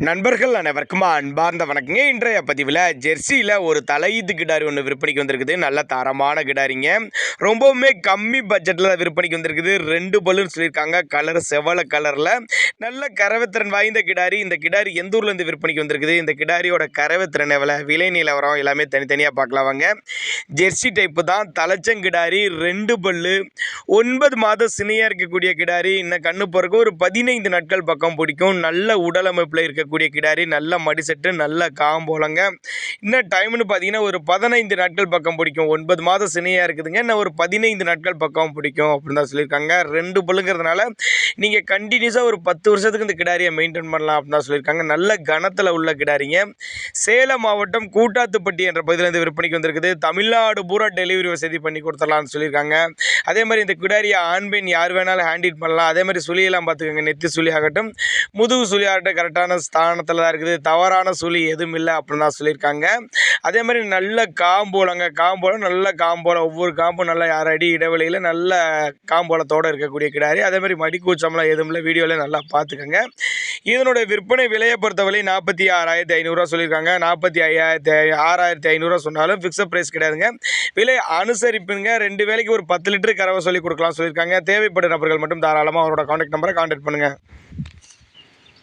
நண்பர்கள் அனைவருக்கும் அன்பார்ந்த வணக்கங்க. இன்றைய பதிவில் ஜெர்சியில் ஒரு தலையீத்து கிடாரி ஒன்று விற்பனைக்கு வந்திருக்குது. நல்ல தரமான கிடாரிங்க, ரொம்பவுமே கம்மி பட்ஜெட்டில் விற்பனைக்கு வந்திருக்குது. 2 பல்லுன்னு சொல்லியிருக்காங்க. கலர் செவலை கலரில் நல்ல கறவைத்திறன் வாய்ந்த கிடாரி. இந்த கிடாரி எந்த ஊர்லேருந்து விற்பனைக்கு வந்திருக்குது, இந்த கிடாரியோட கறவைத்திறன் எவ்வளோ, விலை நிலவரம் எல்லாமே தனித்தனியாக பார்க்கலாம் வாங்க. ஜெர்சி டைப்பு தான், தலைச்சங்கிடாரி, 2 பல்லு, 9 மாதம் சினையாக இருக்கக்கூடிய கிடாரி. இன்னும் கண்ணு போகிறக்கு ஒரு 15 நாட்கள் பக்கம் பிடிக்கும். நல்ல உடல் அமைப்பில் இருக்கக்கூடிய கிடாரி, நல்ல மடிசெட்டு, நல்ல காம்போலங்க. இன்னும் டைம்னு பார்த்தீங்கன்னா ஒரு 15 நாட்கள் பக்கம் பிடிக்கும். 9 மாதம் சினையாக இருக்குதுங்க, இன்னும் ஒரு 15 நாட்கள் பக்கம் பிடிக்கும் அப்படின்னு தான் சொல்லியிருக்காங்க. 2 பல்லுங்கிறதுனால நீங்கள் கண்டினியூஸாக ஒரு 10 வருஷத்துக்கு இந்த கிடாரியை மெயின்டைன் பண்ணலாம் அப்படின்னு தான் சொல்லியிருக்காங்க. நல்ல கனத்தில் உள்ள கிடாரிங்க. சேலம் மாவட்டம் கூட்டாத்துப்பட்டி என்ற பகுதியிலேருந்து விற்பனைக்கு வந்திருக்குது. தமிழ்நாடு பூரா டெலிவரி வசதி பண்ணி கொடுத்துடலாம்னு சொல்லியிருக்காங்க. அதே மாதிரி இந்த கிடாரியை ஆண் பெண் யார் வேணாலும் ஹேண்டில் பண்ணலாம். அதே மாதிரி சுழியெல்லாம் பார்த்துக்கோங்க, நெத்தி சுழி ஆகட்டும், முதுகு சுழி ஆகட்டும், கரெக்டான ஸ்தானத்தில் தான் இருக்குது. தவறான சுழி எதுவும் இல்லை அப்படின்னு தான் சொல்லியிருக்காங்க. அதே மாதிரி நல்ல காம்போலங்க, காம்போலம் நல்ல காம்போலம், ஒவ்வொரு காம்பும் நல்ல 6 அடி இடைவெளியில் நல்ல காம்போலத்தோடு இருக்கக்கூடிய கிடாரி. அதே மாதிரி மடிக்கூச்சம்லாம் எதுவும் இல்லை, வீடியோவில் நல்லா பார்த்துக்கோங்க. இதனுடைய விற்பனை விலையை பொறுத்தவரை 46,500 சொல்லியிருக்காங்க. 46,500 சொன்னாலும் ஃபிக்ஸட் ப்ரைஸ் கிடையாதுங்க, விலை அனுசரிப்புங்க. 2 வேளைக்கு ஒரு 10 லிட்டர் கறவை சொல்லி கொடுக்கலாம் சொல்லியிருக்காங்க. தேவைப்படும் நபர்கள் மட்டும் தாராளமாக அவரோட கான்டாக்ட் நம்பரை கான்டாக்ட் பண்ணுங்கள்.